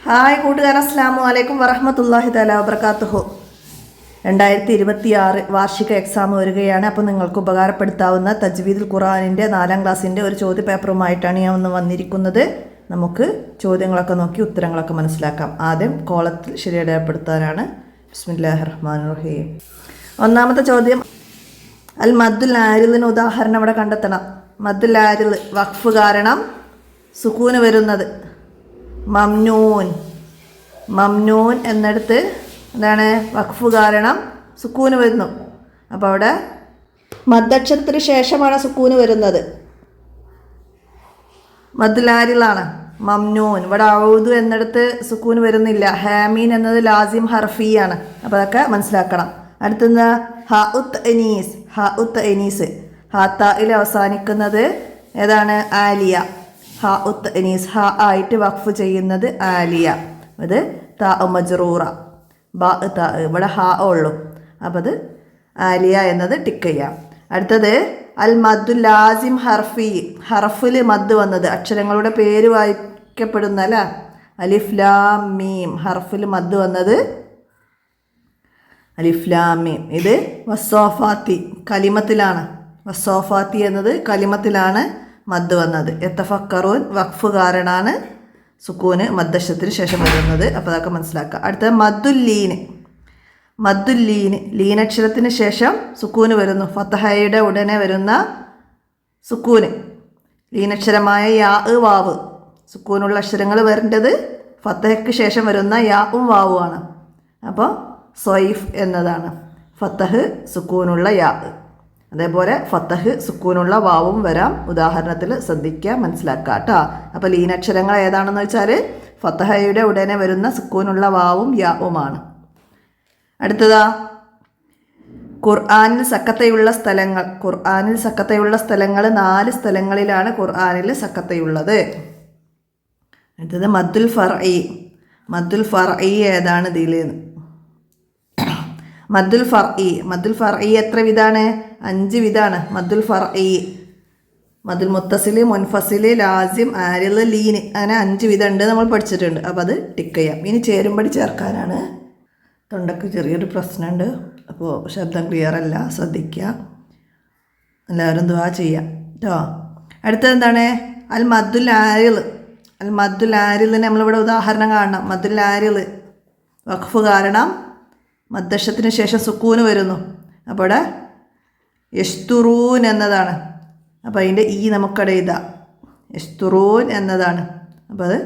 Hi കൂട്ടുകാർ, അസ്സലാമു അലൈക്കും വറഹ്മത്തുള്ളാഹി തആല വബറകാതുഹു. 2026 വാർഷിക എക്സാം വരികയാണ്. അപ്പോൾ നിങ്ങൾക്ക് ഉപകാരപ്പെടുത്താവുന്ന തജ്വീദുൽ ഖുർആനിൻ്റെ 4ാം ക്ലാസ്സിൻ്റെ ഒരു ചോദ്യ പേപ്പറുമായിട്ടാണ് ഞാൻ ഒന്ന് വന്നിരിക്കുന്നത്. നമുക്ക് ചോദ്യങ്ങളൊക്കെ നോക്കി ഉത്തരങ്ങളൊക്കെ മനസ്സിലാക്കാം. ആദ്യം കോളത്തിൽ ശരിയടയാളപ്പെടുത്താനാണ്. ബിസ്മില്ലാഹിർ റഹ്മാനിർ റഹീം. ഒന്നാമത്തെ ചോദ്യം, അൽ മദ്ദുൽ ആരിലിന് ഉദാഹരണം ഇവിടെ കണ്ടെത്തണം. മദ്ദുൽ ആരിൽ വഖഫ് കാരണം സുക്കൂന് വരുന്നത് മംനൂൻ. മംനൂൻ എന്നിടത്ത് എന്താണ്? വഖഫ് കാരണം സുക്കൂന് വരുന്നു. അപ്പോൾ അവിടെ മദ്ദക്ഷരത്തിന് ശേഷമാണ് സുക്കൂന് വരുന്നത്. മദ്ദുലാരിലാണ് മംനൂൻ. ഇവിടെ ഔദു എന്നിടത്ത് സുക്കൂന് വരുന്നില്ല. ഹാമീൻ എന്നത് ലാസിം ഹർഫിയാണ്. അപ്പോൾ അതൊക്കെ മനസ്സിലാക്കണം. അടുത്തുനിന്ന് ഹ ഉത്ത് എനീസ്. ഹ ഉത്ത് എനീസ് ഹാത്തായിൽ അവസാനിക്കുന്നത് ഏതാണ്? ആലിയ. ഹ ഉത്ത് എനീസ് ഹ ആയിട്ട് വഖഫ് ചെയ്യുന്നത് ആലിയ. അത് താ മജ്റൂറ. ബ താ ഇവിടെ ഹ ഉള്ളൂ. അപ്പോൾ അത് ആലിയ എന്നത് ടിക്ക് ചെയ്യാം. അടുത്തത് അൽ മദ്ദുൽ ലാസിം ഹർഫി. ഹർഫിൽ മദ് വന്നത് അക്ഷരങ്ങളുടെ പേര് വായിക്കപ്പെടുന്ന അല്ല. അലിഫ് ലാം മീം. ഹർഫിൽ മദ് വന്നത് അലിഫ് ലാം മീം. ഇത് വസ്സോഫാത്തി കലിമത്തിലാണ്. വസ്സോഫാത്തി എന്നത് കലിമത്തിലാണ് മദ് വന്നത്. യതഫക്കറൂൻ വഖഫ് കാരണമാണ് സുക്കൂന് മദ്ദശത്തിന് ശേഷം വരുന്നത്. അപ്പോൾ അതൊക്കെ മനസ്സിലാക്കുക. അടുത്തത് മദ്ദുല്ലീന്. മദ്ദുല്ലീന് ലീനക്ഷരത്തിന് ശേഷം സുക്കൂന് വരുന്നു. ഫതഹയുടെ ഉടനെ വരുന്ന സുക്കൂന്. ലീനക്ഷരമായ യാ വാവ്. സുക്കൂനുള്ള അക്ഷരങ്ങൾ വരേണ്ടത് ഫതഹയ്ക്ക് ശേഷം വരുന്ന യാവും വാവുമാണ്. അപ്പോൾ സ്വൈഫ് എന്നതാണ്. ഫതഹ് സുക്കൂനുള്ള യാ. അതേപോലെ ഫതഹ് സുക്കൂനുള്ള വാവും വരാം. ഉദാഹരണത്തിൽ ശ്രദ്ധിക്കുക, മനസ്സിലാക്കുക കേട്ടോ. അപ്പോൾ ലീനക്ഷരങ്ങൾ ഏതാണെന്ന് വെച്ചാൽ ഫതഹയുടെ ഉടനെ വരുന്ന സുക്കൂനുള്ള വാവും യാവുമാണ്. അടുത്തതാ ഖുർആനിൽ സക്കത്തയുള്ള സ്ഥലങ്ങൾ. ഖുർആനിൽ സക്കത്തയുള്ള സ്ഥലങ്ങൾ 4 സ്ഥലങ്ങളിലാണ് ഖുർആനിൽ സക്കത്തയുള്ളത്. അടുത്തത് മദ്ദുൽ ഫർഇ. മദ്ദുൽ ഫർഇ ഏതാണ് ഇതിൽ? മദ്ദുൽ ഫർഇ. മദ്ദുൽ ഫർഇ എത്ര വിധാണ്? 5 വിധാണ്. മദ്ദുൽ ഫർഇ മദ്ദുൽ മുത്തസിൽ, മുൻഫസിൽ, ലാസിം, ആരിൽ, ലീന്, അങ്ങനെ 5 വിധം ഉണ്ട്. നമ്മൾ പഠിച്ചിട്ടുണ്ട്. അപ്പോൾ അത് ടിക്ക് ചെയ്യാം. ഇനി ചേരുംപടി ചേർക്കാനാണ്. തൊണ്ടക്ക് ചെറിയൊരു പ്രശ്നമുണ്ട്. അപ്പോൾ ശബ്ദം ക്ലിയർ അല്ല, ശ്രദ്ധിക്കുക. എല്ലാവരും ദുആ ചെയ്യാം കേട്ടോ. അടുത്തത് എന്താണ്? അൽ മദ്ദുൽ ആരിൽ. അൽ മദ്ദുൽ ആരിലിന് നമ്മളിവിടെ ഉദാഹരണം കാണണം. മദ്ദുൽ ആരിൽ വഖഫ് കാരണം മദ്ദശത്തിന് ശേഷം സുക്കൂന് വരുന്നു. അപ്പോൾ ഇവിടെ യസ്തുറൂൻ എന്നതാണ്. അപ്പോൾ അതിൻ്റെ ഈ നമുക്കടെ ഇതാ യസ്തുറൂൻ എന്നതാണ്. അപ്പോൾ അത്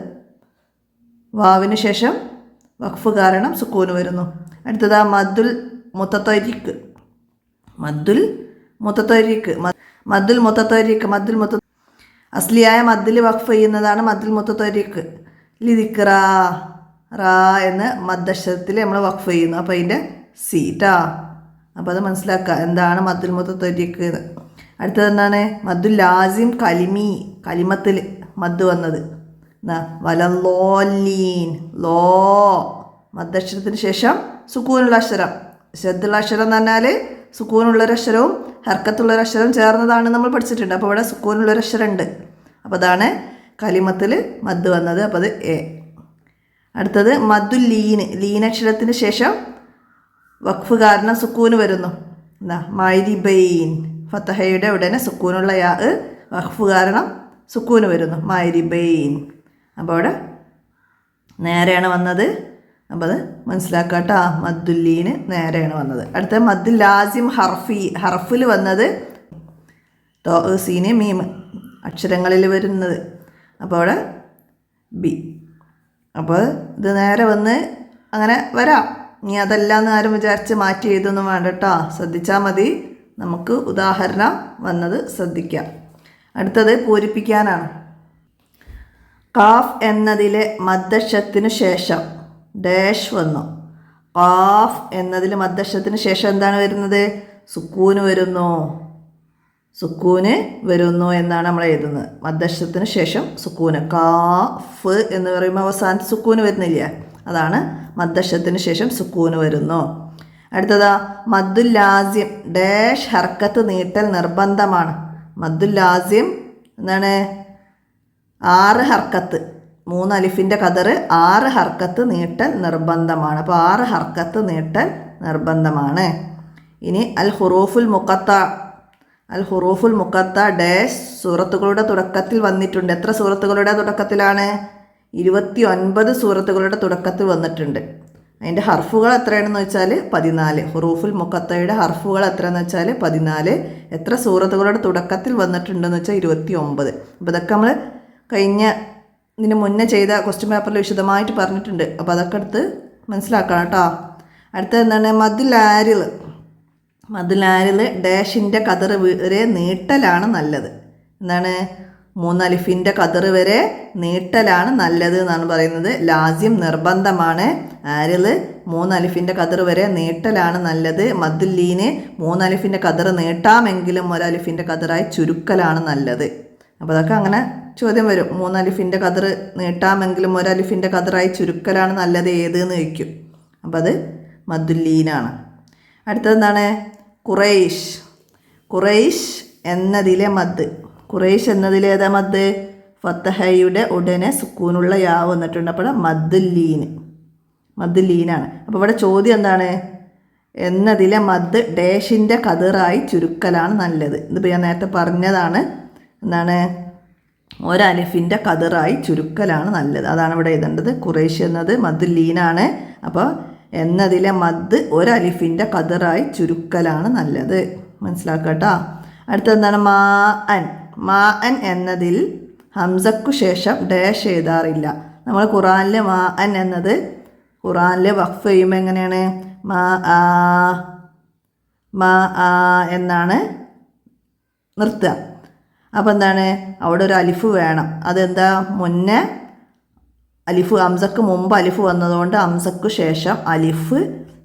വാവിന് ശേഷം വഖഫ് കാരണം സുക്കൂന് വരുന്നു. അടുത്തതാ മദ്ദുൽ മുത്തത്തരിക്ക്. മദ്ദുൽ മുത്തത്തരിക്ക്. മദ്ദുൽ മുത്തത്തരിക്ക്. മദ്ദുൽ മുത്ത അസ്ലിയായ മദ്ദിൽ വഖഫ് ചെയ്യുന്നതാണ് മദ്ദുൽ മുത്തത്തരിക്ക്. ലിദിക്റ റാ എന്ന് മദ്ദക്ഷരത്തിൽ നമ്മൾ വഖഫ് ചെയ്യുന്നു. അപ്പോൾ അതിൻ്റെ സീറ്റാ. അപ്പോൾ അത് മനസ്സിലാക്കുക എന്താണ് മദ്ദുൽ മുത്തത്തരിക്ക്. അടുത്തത് എന്താണ്? മദ്ദുൽ ലാസിം കലിമി. കലിമത്തിൽ മദ് വന്നത് എന്നാ വലല്ലോലീൻ. ലോ മദ്ദക്ഷരത്തിന് ശേഷം സുക്കൂനുള്ള അക്ഷരം. ശ്രദ്ധുള്ള അക്ഷരം എന്ന് പറഞ്ഞാൽ സുക്കൂനുള്ളൊരക്ഷരവും ഹർക്കത്തുള്ളൊരക്ഷരവും ചേർന്നതാണ് നമ്മൾ പഠിച്ചിട്ടുണ്ട്. അപ്പോൾ ഇവിടെ സുക്കൂനുള്ളൊരക്ഷരം ഉണ്ട്. അപ്പോൾ അതാണ് കലിമത്തിൽ മദ് വന്നത്. അപ്പോൾ അത് എ. അടുത്തത് മദ്ദുൽ ലീന്. ലീനക്ഷരത്തിന് ശേഷം വഖഫ് കാരണം സുക്കൂന് വരുന്നു. എന്താ? മൈരിബൈൻ. ഫതഹയുടെ ഉടനെ സുക്കൂനുള്ള യാ വഖഫ് കാരണം സുക്കൂന് വരുന്നു. മൈരിബൈൻ. അപ്പോൾ അവിടെ നേരെയാണ് വന്നത്. അപ്പോൾ അത് മനസ്സിലാക്കുക കേട്ടോ. മദ്ദുല്ലീന് നേരെയാണ് വന്നത്. അടുത്ത മദ്ദുൽ ലാസിം ഹർഫി. ഹർഫിൽ വന്നത് തോ സീന് മീം അക്ഷരങ്ങളിൽ വരുന്നത്. അപ്പോൾ അവിടെ ബി. അപ്പോൾ ഇത് നേരെ വന്ന് അങ്ങനെ വരാം. ഇനി അതല്ലാന്ന് ആരും വിചാരിച്ച് മാറ്റി എഴുതൊന്നും വേണ്ട കേട്ടോ. ശ്രദ്ധിച്ചാൽ മതി. നമുക്ക് ഉദാഹരണം വന്നത് ശ്രദ്ധിക്കാം. അടുത്തത് പൂരിപ്പിക്കാനാണ്. കാഫ് എന്നതിലെ മദ്ദക്ഷത്തിന് ശേഷം ഡാഷ് വന്നു. കാഫ് എന്നതിൽ മദ്ദക്ഷത്തിന് ശേഷം എന്താണ് വരുന്നത്? സുക്കൂന് വരുന്നു. സുക്കൂന് വരുന്നു എന്നാണ് നമ്മൾ എഴുതുന്നത്. മദ്ദക്ഷരത്തിന് ശേഷം സുക്കൂന്. കാഫ് എന്ന് പറയുമ്പോൾ അവസാനത്ത് സുക്കൂന് വരുന്നില്ല. അതാണ് മദ്ദക്ഷരത്തിന് ശേഷം സുക്കൂന് വരുന്നു. അടുത്തതാ മദ്ദുൽ ലാസിം ഡാഷ് ഹർക്കത്ത് നീട്ടൽ നിർബന്ധമാണ്. മദ്ദുൽ ലാസിം എന്താണ്? 6 ഹർക്കത്ത് 3 അലിഫിൻ്റെ കതർ 6 ഹർക്കത്ത് നീട്ടൽ നിർബന്ധമാണ്. അപ്പോൾ 6 ഹർക്കത്ത് നീട്ടൽ നിർബന്ധമാണ്. ഇനി അൽ ഹുറൂഫുൽ മുഖത്ത ഡാഷ് സൂറത്തുകളുടെ തുടക്കത്തിൽ വന്നിട്ടുണ്ട്. എത്ര സൂറത്തുകളുടെ തുടക്കത്തിലാണ്? 29 സൂറത്തുകളുടെ തുടക്കത്തിൽ വന്നിട്ടുണ്ട്. അതിൻ്റെ ഹർഫുകൾ എത്രയാണെന്ന് വെച്ചാൽ 14. ഹുറൂഫുൽ മുഖത്തയുടെ ഹർഫുകൾ എത്രയെന്ന് വെച്ചാൽ 14. എത്ര സൂറത്തുകളുടെ തുടക്കത്തിൽ വന്നിട്ടുണ്ടെന്ന് വെച്ചാൽ 29. അപ്പോൾ ഇതൊക്കെ നമ്മൾ ഇതിന് മുന്നേ ചെയ്ത ക്വസ്റ്റ്യൻ പേപ്പറിൽ വിശദമായിട്ട് പറഞ്ഞിട്ടുണ്ട്. അപ്പോൾ അതൊക്കെ എടുത്ത് മനസ്സിലാക്കണം കേട്ടോ. അടുത്തത് എന്താണ്? മദ്ലാരിൽ ഡാഷിൻ്റെ കതർ വരെ നീട്ടലാണ് നല്ലത്. എന്താണ്? 3 അലിഫിൻ്റെ കതർ വരെ നീട്ടലാണ് നല്ലത് എന്നാണ് പറയുന്നത്. ലാസിം നിർബന്ധമാണ്. ആരിൽ 3 അലിഫിൻ്റെ കതർ വരെ നീട്ടലാണ് നല്ലത്. മദ്ലീന് 3 അലിഫിൻ്റെ കതർ നീട്ടാമെങ്കിലും 1 അലിഫിൻ്റെ കതറായി ചുരുക്കലാണ് നല്ലത്. അപ്പോൾ അതൊക്കെ അങ്ങനെ ചോദ്യം വരും. 3 അലിഫിൻ്റെ കതർ നീട്ടാമെങ്കിലും 1 അലിഫിൻ്റെ കതറായി ചുരുക്കലാണ് നല്ലത് ഏതെന്ന് ചോദിക്കും. അപ്പോൾ അത് മദ്ലീനാണ്. അടുത്തതെന്താണ്? ഖുറൈശ് എന്നതിലെ മദ്. ഖുറൈശ് എന്നതിലേതാ മദ്? ഫത്തഹയുടെ ഉടനെ സുക്കൂനുള്ള യാവ് വന്നിട്ടുണ്ട്. അപ്പോൾ മദ്ലീനാണ്. അപ്പോൾ ഇവിടെ ചോദ്യം എന്താണ്? എന്നതിലെ മദ് ഡാഷിൻ്റെ കതറായി ചുരുക്കലാണ് നല്ലത്. ഇതിപ്പോൾ ഞാൻ നേരത്തെ പറഞ്ഞതാണ്. എന്താണ്? 1 അലിഫിൻ്റെ കതറായി ചുരുക്കലാണ് നല്ലത്. അതാണ് ഇവിടെ എഴുതേണ്ടത്. ഖുറൈശ് എന്നത് മദ്ലീനാണ്. അപ്പോൾ എന്നതിലെ മദ് 1 അലിഫിൻ്റെ കതറായി ചുരുക്കലാണ് നല്ലത്. മനസ്സിലാക്കട്ടോ. അടുത്തെന്താണ്? മാഅൻ എന്നതിൽ ഹംസക്കു ശേഷം ഡാഷ് എഴുതാറില്ല. നമ്മൾ ഖുറാനിൽ മാഅൻ എന്നത് വഖഫ് ചെയ്യുമ്പോൾ എങ്ങനെയാണ്? മാ എന്നാണ് നിർത്തുക. അപ്പോൾ എന്താണ്? അവിടെ ഒരു അലിഫ് വേണം. അതെന്താ? മുന്നേ അലിഫ് ഹംസക്ക് മുമ്പ് അലിഫ് വന്നതുകൊണ്ട് ഹംസക്ക് ശേഷം അലിഫ്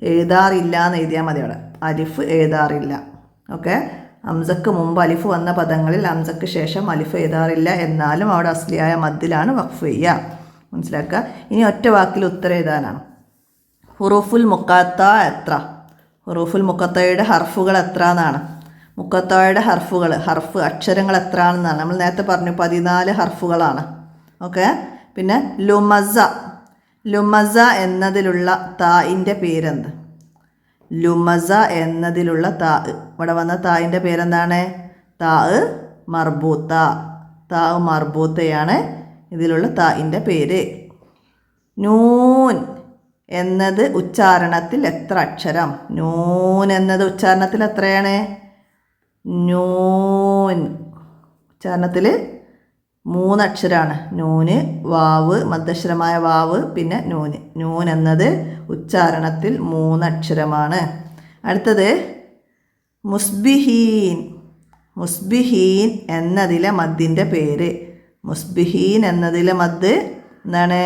എഴുതാറില്ല എന്ന് എഴുതിയാൽ മതി. അവിടെ അലിഫ് എഴുതാറില്ല. ഓക്കെ. ഹംസക്ക് മുമ്പ് അലിഫ് വന്ന പദങ്ങളിൽ ഹംസക്ക് ശേഷം അലിഫ് എഴുതാറില്ല. എന്നാലും അവിടെ അസ്ലിയായ മദ്ദിലാണ് വഖഫ് ചെയ്യുക. മനസ്സിലാക്കുക. ഇനി ഒറ്റ വാക്കിൽ ഉത്തരം എഴുതാനാണ്. ഹുറൂഫുൽ മുഖത്ത എത്ര? ഹുറൂഫുൽ മുഖത്തയുടെ ഹർഫുകൾ എത്ര എന്നാണ്. മുഖത്തയുടെ ഹർഫ് അക്ഷരങ്ങൾ എത്ര ആണെന്നാണ്. നമ്മൾ നേരത്തെ പറഞ്ഞു 14 ഹർഫുകളാണ്. ഓക്കെ. പിന്നെ ലുമസ എന്നതിലുള്ള തായിൻ്റെ പേരെന്ത്? ലുമസ എന്നതിലുള്ള ഇവിടെ വന്ന തായിൻ്റെ പേരെന്താണ്? താ മർബൂത്തയാണ് ഇതിലുള്ള തായിൻ്റെ പേര്. നൂൻ എന്നത് ഉച്ചാരണത്തിൽ എത്ര അക്ഷരം? നൂൻ എന്നത് ഉച്ചാരണത്തിൽ എത്രയാണ്? നൂൻ ഉച്ചാരണത്തിൽ 3 അക്ഷരമാണ്. നൂന്, വാവ്, മദ്ദക്ഷരമായ വാവ്, പിന്നെ നൂൻ എന്നത് ഉച്ചാരണത്തിൽ 3 അക്ഷരമാണ്. അടുത്തത് മുസ്ബിഹീൻ എന്നതിലെ മദ്ദിൻ്റെ പേര്. മുസ്ബിഹീൻ എന്നതിലെ മദ് എന്താണ്?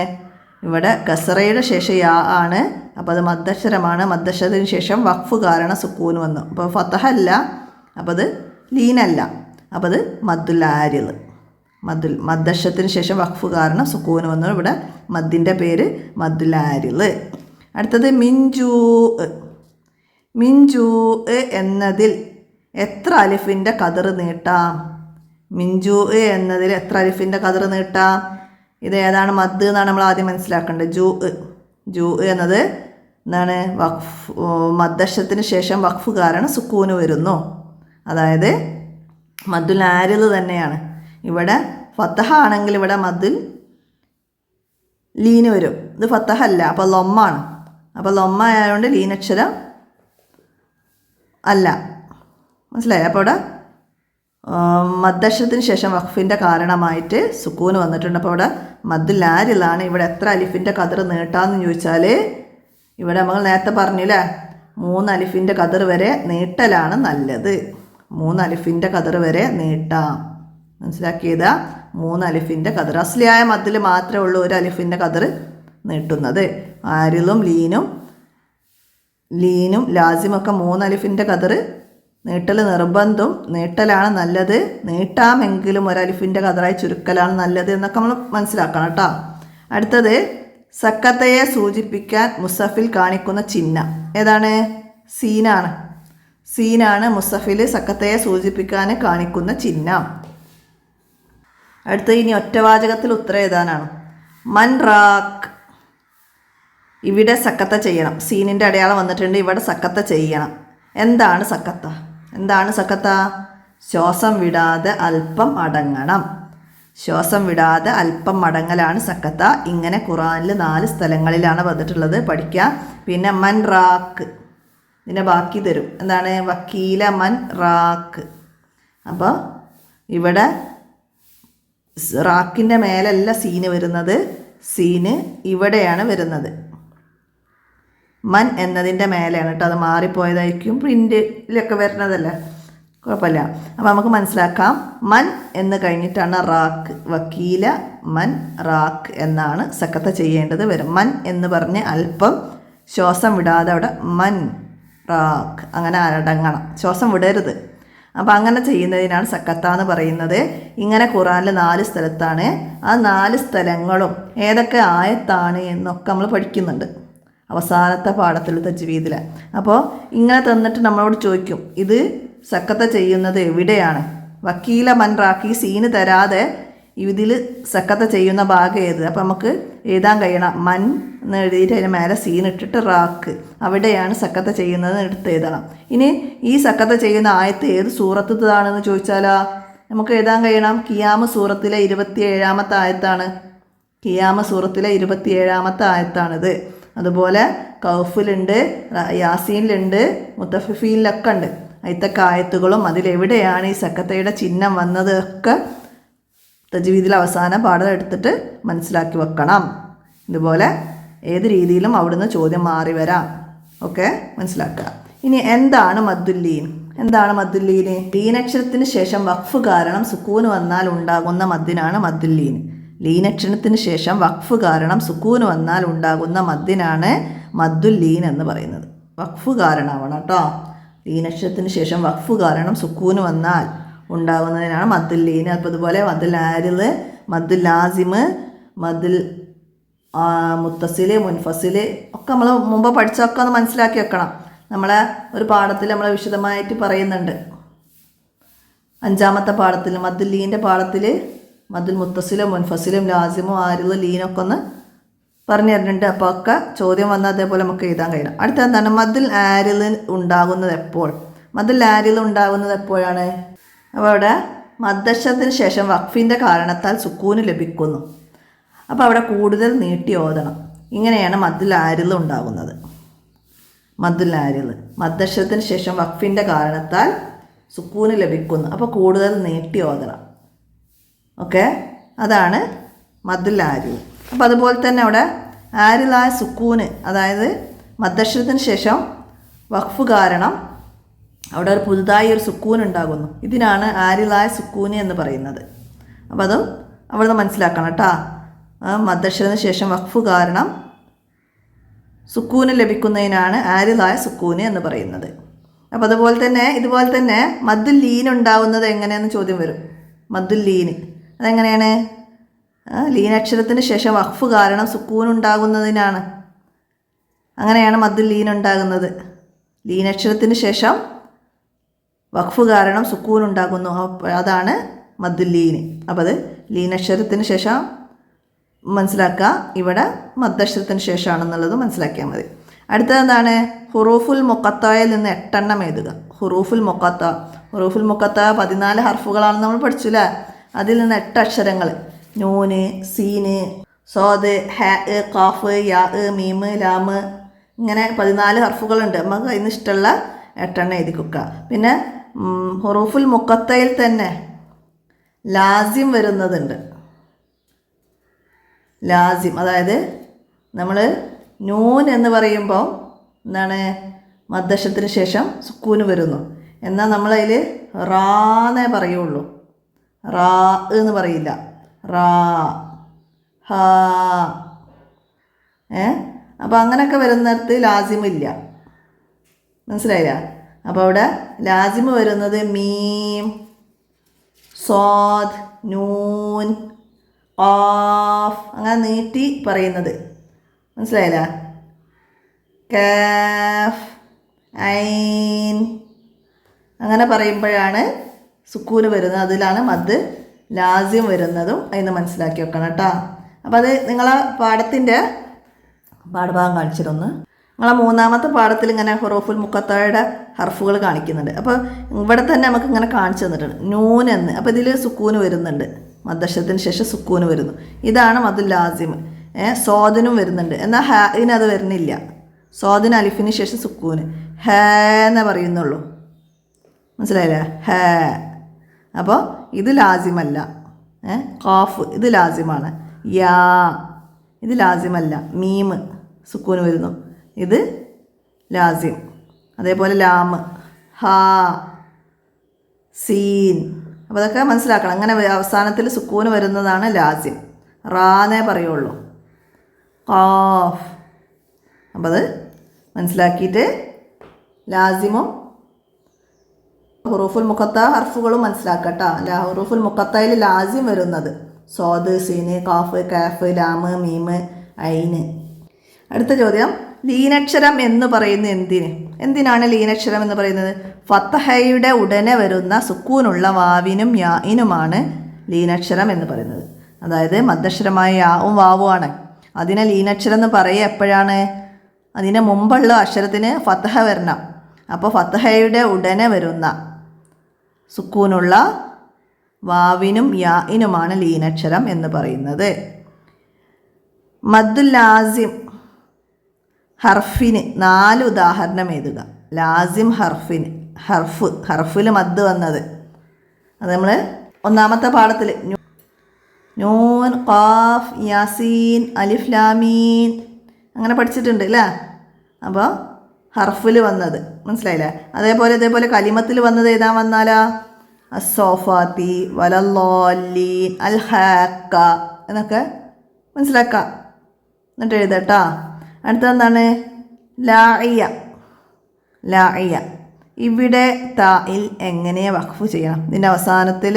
ഇവിടെ കസറയുടെ ശേഷം യാ ആണ്. അപ്പോൾ അത് മദ്ദക്ഷരമാണ്. മദ്ദക്ഷരത്തിന് ശേഷം വഖഫ് കാരണം സുക്കൂന് വന്നു. അപ്പോൾ ഫതഹ അല്ല, അപ്പോൾ അത് ലീനല്ല. അപ്പോൾ അത് മദ്ദക്ഷരത്തിന് ശേഷം വഖഫ് കാരണം സുക്കൂന് വന്നു. ഇവിടെ മദ്ദിൻ്റെ പേര് മദ്ദുലാരിൽ. അടുത്തത് മിഞ്ചൂ എന്നതിൽ എത്ര അലിഫിൻ്റെ കതർ നീട്ടാം? മിഞ്ചൂ എന്നതിൽ എത്ര അലിഫിൻ്റെ കതർ നീട്ടാം? ഇത് ഏതാണ് മദ് എന്നാണ് നമ്മൾ ആദ്യം മനസ്സിലാക്കേണ്ടത്. ജൂ എന്നത് എന്താണ്? മദ്ദക്ഷരത്തിന് ശേഷം വഖഫ് കാരണം സുക്കൂന് വരുന്നു. അതായത് മദ്ദുലാരിൽ തന്നെയാണ്. ഇവിടെ ഫതഹ ആണെങ്കിൽ ഇവിടെ മദ്ദുൽ ലീന് വരും. ഇത് ഫതഹ അല്ല, അപ്പോൾ ലൊമ്മാണ്. അപ്പോൾ ലൊമ്മ ആയതുകൊണ്ട് ലീനക്ഷരം അല്ല. മനസ്സിലായി? അപ്പോൾ ഇവിടെ മദ്ദക്ഷരത്തിന് ശേഷം വഖഫിൻ്റെ കാരണമായിട്ട് സുക്കൂന് വന്നിട്ടുണ്ട്. അപ്പോൾ ഇവിടെ മദ്ദുലാരിലാണ്. ഇവിടെ എത്ര അലിഫിൻ്റെ കതർ നീട്ടാമെന്ന് ചോദിച്ചാൽ ഇവിടെ നമ്മൾ നേരത്തെ പറഞ്ഞില്ലേ 3 അലിഫിൻ്റെ കതർ വരെ നീട്ടലാണ് നല്ലത്. 3 അലിഫിൻ്റെ കതർ വരെ നീട്ടാം. മനസ്സിലാക്കിയതാ? 3 അലിഫിൻ്റെ കതർ. അസ്ലിയായ മദ്ദിൽ മാത്രമേ ഉള്ളൂ 1 അലിഫിൻ്റെ കതർ നീട്ടുന്നത്. ആരിലും ലീനും ലാസിമൊക്കെ 3 അലിഫിൻ്റെ കതർ നീട്ടൽ നിർബന്ധം. നീട്ടലാണ് നല്ലത്. നീട്ടാമെങ്കിലും 1 അലിഫിൻ്റെ കതറായി ചുരുക്കലാണ് നല്ലത് എന്നൊക്കെ നമ്മൾ മനസ്സിലാക്കണം കേട്ടോ. അടുത്തത് സക്കത്തയെ സൂചിപ്പിക്കാൻ മുസഫിൽ കാണിക്കുന്ന ചിഹ്നം ഏതാണ്? സീനാണ് മുസഫിൽ സക്കത്തയെ സൂചിപ്പിക്കാൻ കാണിക്കുന്ന ചിഹ്നം. അടുത്ത ഇനി ഒറ്റവാചകത്തിൽ ഉത്തരം എഴുതാനാണ്. മൻ റാക്ക്. ഇവിടെ സക്കത്ത ചെയ്യണം. സീനിൻ്റെ അടയാളം വന്നിട്ടുണ്ട്, ഇവിടെ സക്കത്ത ചെയ്യണം. എന്താണ് സക്കത്ത? എന്താണ് സക്കത്ത? ശ്വാസം വിടാതെ അല്പം അടങ്ങണം. ശ്വാസം വിടാതെ അല്പം മടങ്ങലാണ് സക്കത്ത. ഇങ്ങനെ ഖുറാനിൽ 4 സ്ഥലങ്ങളിലാണ് വന്നിട്ടുള്ളത്. പഠിക്കാം. പിന്നെ മൻ റാക്ക്, ഇതിനെ ബാക്കി തരും. എന്താണ്? വക്കീല മൻ റാക്ക്. അപ്പോൾ ഇവിടെ റാക്കിൻ്റെ മേലല്ല സീന് വരുന്നത്, സീന് ഇവിടെയാണ് വരുന്നത്. മൻ എന്നതിൻ്റെ മേലെയാണ് കേട്ടോ. അത് മാറിപ്പോയതായിരിക്കും, പ്രിൻ്റിലൊക്കെ വരുന്നതല്ലേ, കുഴപ്പമില്ല. അപ്പോൾ നമുക്ക് മനസ്സിലാക്കാം. മൻ എന്ന് കഴിഞ്ഞിട്ടാണ് റാക്ക്. വക്കീല മൻ റാക്ക് എന്നാണ് സക്കത്ത ചെയ്യേണ്ടത് വരും. മൻ എന്ന് പറഞ്ഞ് അല്പം ശ്വാസം വിടാതെ അവിടെ മൻ റാക്ക് അങ്ങനെ അടങ്ങണം, ശ്വാസം വിടരുത്. അപ്പോൾ അങ്ങനെ ചെയ്യുന്നതിനാണ് സക്കത്ത എന്ന് പറയുന്നത്. ഇങ്ങനെ ഖുറാനിൽ 4 സ്ഥലത്താണ്. ആ 4 സ്ഥലങ്ങളും ഏതൊക്കെ ആയത്താണ് എന്നൊക്കെ നമ്മൾ പഠിക്കുന്നുണ്ട് അവസാനത്തെ പാഠത്തിൽ തജ്വീദിൽ. അപ്പോൾ ഇങ്ങനെ തന്നിട്ട് നമ്മളോട് ചോദിക്കും, ഇത് സക്കത്ത ചെയ്യുന്നത് എവിടെയാണ്? വക്കീല മൻ റാക്കി സീന് തരാതെ ഇതിൽ സക്കത്ത ചെയ്യുന്ന ഭാഗം ഏത്? അപ്പോൾ നമുക്ക് എഴുതാൻ കഴിയണം. മൻ എന്ന് എഴുതിയിട്ട് അതിന് മേലെ സീൻ ഇട്ടിട്ട് റാക്ക്, അവിടെയാണ് സക്കത്ത ചെയ്യുന്നത് എടുത്ത് എഴുതണം. ഇനി ഈ സക്കത്ത ചെയ്യുന്ന ആയത്ത് ഏത് സൂറത്താണെന്ന് ചോദിച്ചാലോ നമുക്ക് എഴുതാൻ കഴിയണം. ഖിയാമ സൂറത്തിലെ 27ാമത്തെ ആയത്താണ്. ഖിയാമ സൂറത്തിലെ 27ാമത്തെ ആയത്താണിത്. അതുപോലെ കൗഫിലുണ്ട്, യാസീനിലുണ്ട്, മുത്തഫിഫീനിലൊക്കെ ഉണ്ട്. അതിലത്തെ ആയത്തുകളും അതിലെവിടെയാണ് ഈ സക്കത്തയുടെ ചിഹ്നം വന്നത് ഒക്കെ തജ്വീദിൽ അവസാന പാഠം എടുത്തിട്ട് മനസ്സിലാക്കി വെക്കണം. ഇതുപോലെ ഏത് രീതിയിലും അവിടുന്ന് ചോദ്യം മാറി വരാം. ഓക്കെ, മനസ്സിലാക്കുക. ഇനി എന്താണ് മദ്ദുല്ലീൻ? എന്താണ് മദ്ദുല്ലീൻ? ലീനക്ഷരത്തിന് ശേഷം വഖഫ് കാരണം സുക്കൂന് വന്നാൽ ഉണ്ടാകുന്ന മദ്ദിനാണ് മദ്ദുല്ലീൻ. ലീനക്ഷരത്തിന് ശേഷം വഖഫ് കാരണം സുക്കൂന് വന്നാൽ ഉണ്ടാകുന്ന മദ്ദിനാണ് മദ്ദുല്ലീൻ എന്ന് പറയുന്നത്. വഖഫ് കാരണമാവണം കേട്ടോ. ലീനക്ഷരത്തിന് ശേഷം വഖഫ് കാരണം സുക്കൂന് വന്നാൽ ഉണ്ടാകുന്നതിനാണ് മദ്ദുല്ലീൻ. അപ്പോൾ അതുപോലെ മദ്ദുൽ ആരിൽ, മദ്ദുൽ ലാസിമ്, മദ്ദുൽ മുത്തസിൽ, മുൻഫസിൽ ഒക്കെ നമ്മൾ മുമ്പ് പഠിച്ചൊക്കെ ഒന്ന് മനസ്സിലാക്കി വെക്കണം. നമ്മളെ ഒരു പാഠത്തിൽ നമ്മൾ വിശദമായിട്ട് പറയുന്നുണ്ട്. 5ാമത്തെ പാഠത്തിൽ മദ്ദുല്ലീൻ്റെ പാഠത്തിൽ മദ്ദുൽ മുത്തസിലും മുൻഫസിലും ലാസിമും ആരിൽ ലീനൊക്കെ ഒന്ന് പറഞ്ഞു തരുന്നുണ്ട്. അപ്പോൾ ഒക്കെ ചോദ്യം വന്നാൽ അതേപോലെ നമുക്ക് എഴുതാൻ കഴിയണം. അടുത്ത എന്താണ്? മദ്ദുൽ ആരിൽ ഉണ്ടാകുന്നത് എപ്പോൾ? മദ്ദുൽ ആരിൽ ഉണ്ടാകുന്നത് എപ്പോഴാണ്? അപ്പോൾ അവിടെ മദ്ദശത്തിന് ശേഷം വഖഫിൻ്റെ കാരണത്താൽ സുക്കൂന് ലഭിക്കുന്നു. അപ്പോൾ അവിടെ കൂടുതൽ നീട്ടി ഓതണം. ഇങ്ങനെയാണ് മദ്ദുൽ ആരിൽ ഉണ്ടാകുന്നത്. മദ്ദുൽ ആരിൽ മദ്ദശത്തിന് ശേഷം വഖഫിൻ്റെ കാരണത്താൽ സുക്കൂന് ലഭിക്കുന്നു. അപ്പോൾ കൂടുതൽ നീട്ടി ഓതണം. ഓക്കെ, അതാണ് മദ്ദുൽ ആരിൽ. അപ്പോൾ അതുപോലെ തന്നെ അവിടെ ആരിലായ സുക്കൂന്, അതായത് മദ്ദശത്തിന് ശേഷം വഖഫ് കാരണം അവിടെ ഒരു പുതുതായി ഒരു സുക്കൂൻ ഉണ്ടാകുന്നു. ഇതിനാണ് ആരിലായ സുക്കൂന് എന്ന് പറയുന്നത്. അപ്പോൾ അതും അവിടുന്ന് മനസ്സിലാക്കണം കേട്ടോ. മദ്ദശത്തിന് ശേഷം വഖഫ് കാരണം സുക്കൂന് ലഭിക്കുന്നതിനാണ് ആരിലായ സുക്കൂന് എന്ന് പറയുന്നത്. അപ്പോൾ അതുപോലെ തന്നെ ഇതുപോലെ തന്നെ മദ്ദുൽ ലീൻ ഉണ്ടാവുന്നത് എങ്ങനെയെന്ന് ചോദ്യം വരും. മദ്ദുൽ ലീൻ അതെങ്ങനെയാണ്? ലീനക്ഷരത്തിന് ശേഷം വഖഫ് കാരണം സുക്കൂൻ ഉണ്ടാകുന്നതിനാണ്. അങ്ങനെയാണ് മദ്ദുൽ ലീൻ ഉണ്ടാകുന്നത്. ലീനക്ഷരത്തിന് ശേഷം വഖഫ് കാരണം സുക്കൂൻ ഉണ്ടാകുന്നു, അതാണ് മദ്ദുൽ ലീൻ. അപ്പോൾ അത് ലീനക്ഷരത്തിന് ശേഷം മനസ്സിലാക്കുക, ഇവിടെ മദ്ദക്ഷരത്തിന് ശേഷമാണെന്നുള്ളത് മനസ്സിലാക്കിയാൽ മതി. അടുത്തത് എന്താണ്? ഹുറൂഫുൽ മുഖത്തായിൽ നിന്ന് 8 എണ്ണം എഴുതുക. ഹുറൂഫുൽ മുഖത്ത, ഹുറൂഫുൽ മുഖത്ത 14 ഹർഫുകളാണെന്ന് നമ്മൾ പഠിച്ചില്ല. അതിൽ നിന്ന് 8 അക്ഷരങ്ങൾ: നൂന്, സീന്, സോദ്, ഹ, ഖാഫ്, യാ, മീമ്, ലാമ്, ഇങ്ങനെ 14 ഹർഫുകളുണ്ട്. നമുക്ക് അതിന് ഇഷ്ടമുള്ള 8 എണ്ണം എഴുതി കൊടുക്കുക. പിന്നെ ഹുറൂഫുൽ മുഖത്തയിൽ തന്നെ ലാസിം വരുന്നതുണ്ട്. ലാസിം, അതായത് നമ്മൾ നൂൻ എന്ന് പറയുമ്പോൾ എന്താണ്? മദ്ദശത്തിന് ശേഷം സുക്കൂന് വരുന്നു. എന്നാൽ നമ്മളതിൽ റാന്നേ പറയുള്ളൂ, റാ എന്ന് പറയില്ല. റാ, ഹാ, അപ്പോൾ അങ്ങനെയൊക്കെ വരുന്നിടത്ത് ലാസിമില്ല. മനസ്സിലായില്ല? അപ്പോൾ അവിടെ ലാസിമ് വരുന്നത് മീം, സ്വാദ്, നൂൻ, ഖാഫ്, അങ്ങനെ നീട്ടി പറയുന്നത്. മനസ്സിലായില്ല? കാഫ്, ഐൻ, അങ്ങനെ പറയുമ്പോഴാണ് സുക്കൂന് വരുന്നത്. അതിലാണ് മദ് ലാസിം വരുന്നതും അതിന് മനസ്സിലാക്കി വെക്കണം കേട്ടോ. അപ്പോൾ അത് നിങ്ങളെ പാഠത്തിൻ്റെ പാഠഭാഗം കാണിച്ചിട്ടൊന്ന്. നിങ്ങളെ മൂന്നാമത്തെ പാഠത്തിൽ ഇങ്ങനെ ഹുറൂഫുൽ മുഖത്തായുടെ ഹർഫുകൾ കാണിക്കുന്നുണ്ട്. അപ്പോൾ ഇവിടെ തന്നെ നമുക്ക് ഇങ്ങനെ കാണിച്ചു തന്നിട്ടുണ്ട് നൂൻ എന്ന്. അപ്പോൾ ഇതിൽ സുക്കൂന് വരുന്നുണ്ട്, മദ്ദശത്തിന് ശേഷം സുക്കൂന് വരുന്നു. ഇതാണ് മദ്ദുൽ ലാസിം. സ്വാദിനും വരുന്നുണ്ട്, എന്നാൽ ഹാഇന് അത് വരുന്നില്ല. സ്വാദിന് അലിഫിന് ശേഷം സുക്കൂന് ഹേ എന്നേ പറയുന്നുള്ളൂ. മനസ്സിലായില്ലേ? ഹേ. അപ്പോൾ ഇത് ലാസിമല്ല. ഖാഫ് ഇത് ലാസിമാണ്. യാ ഇത് ലാസിമല്ല. മീം സുക്കൂന് വരുന്നു, ഇത് ലാസിം. അതേപോലെ ലാം, ഹാ, സീൻ. അപ്പോൾ അതൊക്കെ മനസ്സിലാക്കണം. അങ്ങനെ അവസാനത്തിൽ സുക്കൂന് വരുന്നതാണ് ലാസിം. റാന്നേ പറയുള്ളൂ. ഖാഫ്. അപ്പോൾ അത് മനസ്സിലാക്കിയിട്ട് ലാസിമും ഹുറൂഫുൽ മുഖത്ത ഹർഫുകളും മനസ്സിലാക്കട്ടോ. ഹുറൂഫുൽ മുഖത്തയിൽ ലാസിം വരുന്നത് സ്വാദ്, സീന്, കാഫ്, കാഫ്, ലാമ്, മീമ്, ഐന്. അടുത്ത ചോദ്യം, ലീനക്ഷരം എന്ന് പറയുന്നത് എന്തിനാണ് ലീനക്ഷരം എന്ന് പറയുന്നത്? ഫത്തഹയുടെ ഉടനെ വരുന്ന സുക്കൂനുള്ള വാവിനും യാഇനുമാണ് ലീനക്ഷരം എന്ന് പറയുന്നത്. അതായത് മദ്ദക്ഷരമായ യാവും വാവുമാണ്. അതിനെ ലീനക്ഷരം എന്ന് പറയുക എപ്പോഴാണ്? അതിന് മുമ്പുള്ള അക്ഷരത്തിന് ഫത്തഹ വരണം. അപ്പോൾ ഫത്തഹയുടെ ഉടനെ വരുന്ന സുക്കൂനുള്ള വാവിനും യാഇനുമാണ് ലീനക്ഷരം എന്ന് പറയുന്നത്. മദ്ദുൽ ലാസിം ഹർഫിന് 4 ഉദാഹരണം എഴുതുക. ലാസിം ഹർഫിൽ മദ് വന്നത് അത് നമ്മൾ ഒന്നാമത്തെ പാഠത്തിൽ നൂൻ, ഖാഫ്, യാസീൻ, അലിഫ്, ലാമീൻ അങ്ങനെ പഠിച്ചിട്ടുണ്ട് അല്ലേ? അപ്പോൾ ഹർഫിൽ വന്നത് മനസ്സിലായില്ലേ? ഇതേപോലെ കലിമത്തിൽ വന്നത് എഴുതാൻ വന്നാലാ അസ്സോഫാത്തി, വലല്ലോല്ലീൻ, അൽ ഹാക്ക എന്നൊക്കെ മനസ്സിലാക്കാം. എന്നിട്ട് എഴുതട്ടാ. അടുത്തെന്താണ്? ലാഇയ. ഇവിടെ തായിൽ എങ്ങനെ വഖഫ് ചെയ്യണം? ഇതിൻ്റെ അവസാനത്തിൽ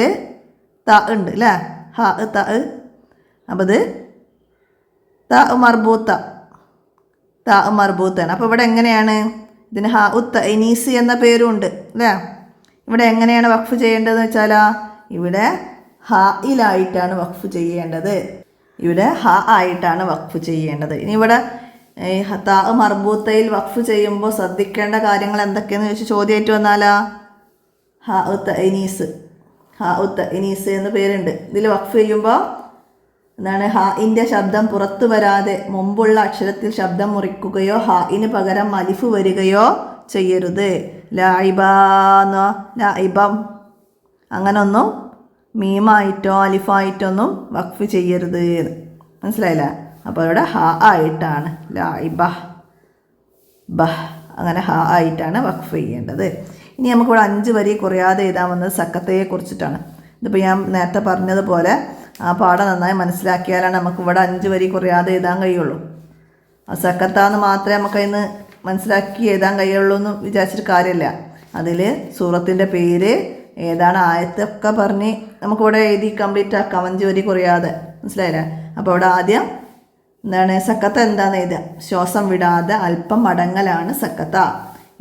ത ഉണ്ട് അല്ലേ? ഹ ത. അപ്പോൾ ഇത് ത മർബൂത്താണ്. അപ്പോൾ ഇവിടെ എങ്ങനെയാണ്? ഇതിന് ഹ ഉത്ത എനീസ് എന്ന പേരും ഉണ്ട് അല്ലേ? ഇവിടെ എങ്ങനെയാണ് വഖഫ് ചെയ്യേണ്ടതെന്ന് വെച്ചാൽ ഇവിടെ ഹായിലായിട്ടാണ് വഖഫ് ചെയ്യേണ്ടത്. ഇനി ഇവിടെ താ മർബൂത്തയിൽ വഖഫ് ചെയ്യുമ്പോൾ ശ്രദ്ധിക്കേണ്ട കാര്യങ്ങൾ എന്തൊക്കെയെന്ന് ചോദിച്ചാൽ ചോദ്യമായിട്ട് വന്നാലാ ഹ ഉത്ത എനീസ് എന്ന് പേരുണ്ട്. ഇതിൽ വഖഫ് ചെയ്യുമ്പോൾ എന്താണ്? ഹാഇൻ്റെ ശബ്ദം പുറത്തു വരാതെ മുമ്പുള്ള അക്ഷരത്തിൽ ശബ്ദം മുറിക്കുകയോ ഹാഇന് പകരം അലിഫ് വരികയോ ചെയ്യരുത്. ലായിബാന്നോ ലായിബം അങ്ങനൊന്നും മീമായിട്ടോ അലിഫായിട്ടൊന്നും വഖഫ് ചെയ്യരുത്. മനസ്സിലായില്ല? അപ്പോൾ ഇവിടെ ഹ ആയിട്ടാണ് ലായിബ അങ്ങനെ ഹ ആയിട്ടാണ് വഖഫ് ചെയ്യേണ്ടത്. ഇനി നമുക്കിവിടെ 5 വരി കുറയാതെ എഴുതാൻ വന്നത് സക്കത്തയെ കുറിച്ചിട്ടാണ്. ഇതിപ്പോൾ ഞാൻ നേരത്തെ പറഞ്ഞതുപോലെ ആ പാഠം നന്നായി മനസ്സിലാക്കിയാലാണ് നമുക്കിവിടെ 5 വരി കുറയാതെ എഴുതാൻ കഴിയുള്ളൂ. ആ സക്കത്താന്ന് മാത്രമേ നമുക്കതിന് മനസ്സിലാക്കി എഴുതാൻ കഴിയുള്ളൂ എന്ന് വിചാരിച്ചിട്ട് കാര്യമില്ല. അതിൽ സൂറത്തിൻ്റെ പേര് ഏതാണ് ആയത്തൊക്കെ പറഞ്ഞ് നമുക്കിവിടെ എഴുതി കംപ്ലീറ്റ് ആക്കാം 5 വരി കുറയാതെ. മനസ്സിലായില്ലേ? അപ്പോൾ ഇവിടെ ആദ്യം എന്താണ് സക്കത്ത എന്താണെന്ന് എഴുതുക. ശ്വാസം വിടാതെ അല്പം മടങ്ങലാണ് സക്കത്ത.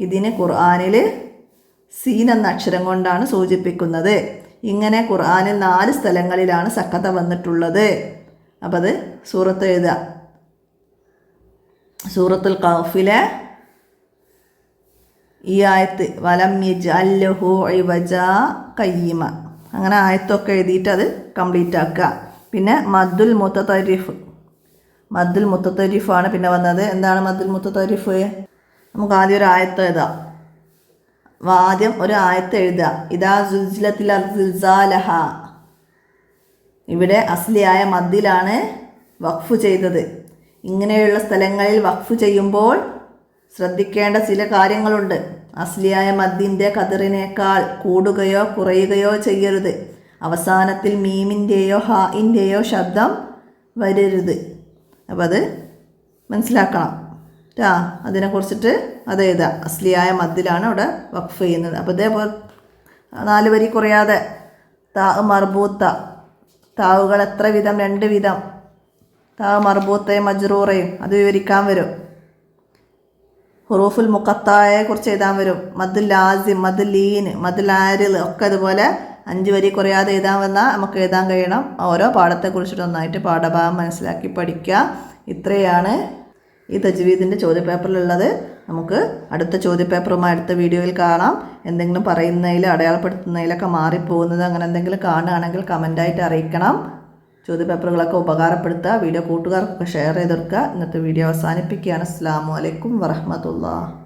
ഇതിന് ഖുർആനിൽ സീൻ എന്ന അക്ഷരം കൊണ്ടാണ് സൂചിപ്പിക്കുന്നത്. ഇങ്ങനെ ഖുർആനിൽ 4 സ്ഥലങ്ങളിലാണ് സക്കത്ത വന്നിട്ടുള്ളത്. അപ്പം അത് സൂറത്ത് എഴുതുക. സൂറത്തുൽ ഖഹ്ഫിലെ ഈ ആയത്ത് വലം യജ്അൽ ലഹു ഇവജ ഖയ്യിമ അങ്ങനെ ആയത്തൊക്കെ എഴുതിയിട്ട് അത് കംപ്ലീറ്റ് ആക്കുക. പിന്നെ മദ്ദുൽ മുത്തത്തരിഫാണ് പിന്നെ വന്നത്. എന്താണ് മദ്ദുൽ മുത്തത്തരിഫ്? നമുക്ക് ആദ്യം ഒരു ആയത്ത് എഴുതാം. ആദ്യം ഒരു ആയത്ത് എഴുതുക. ഇദാ സുൽസിലത്തിൽ സിൽസാലഹ. ഇവിടെ അസ്ലിയായ മദ്ദിലാണ് വഖഫ് ചെയ്തത്. ഇങ്ങനെയുള്ള സ്ഥലങ്ങളിൽ വഖഫ് ചെയ്യുമ്പോൾ ശ്രദ്ധിക്കേണ്ട ചില കാര്യങ്ങളുണ്ട്. അസ്ലിയായ മദ്ദിൻ്റെ ഖദറിനേക്കാൾ കൂടുകയോ കുറയുകയോ ചെയ്യരുത്. അവസാനത്തിൽ മീമിൻ്റെയോ ഹാഇൻ്റെയോ ശബ്ദം വരരുത്. അപ്പോൾ അത് മനസ്സിലാക്കണം. അതിനെക്കുറിച്ചിട്ട് അത് എഴുതാം. അസ്ലിയായ മദ്ദിലാണ് അവിടെ വഖഫ് ചെയ്യുന്നത്. അപ്പോൾ ഇതേപോലെ 4 വരി കുറയാതെ താ മർബൂത്ത. താവുകൾ എത്ര വിധം? 2 വിധം. താ മർബൂത്തയും മജ്റൂറയും അത് വിവരിക്കാൻ വരും. ഹുറൂഫുൽ മുഖത്തായെ കുറിച്ച് എഴുതാൻ വരും. മദ്ദുൽ ലാസിം, മദ്ദുൽ ലീൻ, മദ്ദുൽ ആരിൽ ഒക്കെ അതുപോലെ 5 വരി കുറയാതെ എഴുതാൻ വന്നാൽ നമുക്ക് എഴുതാൻ കഴിയണം. ഓരോ പാഠത്തെക്കുറിച്ചിട്ട് നന്നായിട്ട് പാഠഭാഗം മനസ്സിലാക്കി പഠിക്കുക. ഇത്രയാണ് ഈ തജ്വീദിൻ്റെ ചോദ്യപേപ്പറിലുള്ളത്. നമുക്ക് അടുത്ത ചോദ്യപേപ്പറുമായി അടുത്ത വീഡിയോയിൽ കാണാം. എന്തെങ്കിലും പറയുന്നതിൽ അടയാളപ്പെടുത്തുന്നതിലൊക്കെ മാറിപ്പോകുന്നത് അങ്ങനെ എന്തെങ്കിലും കാണുകയാണെങ്കിൽ കമൻ്റായിട്ട് അറിയിക്കണം. ചോദ്യപേപ്പറുകളൊക്കെ ഉപകാരപ്പെടുത്തുക. വീഡിയോ കൂട്ടുകാർക്കൊക്കെ ഷെയർ ചെയ്തെടുക്കുക. ഇന്നത്തെ വീഡിയോ അവസാനിപ്പിക്കുകയാണ്. അസ്സലാമു അലൈക്കും വറഹ്മത്തുള്ളാഹി.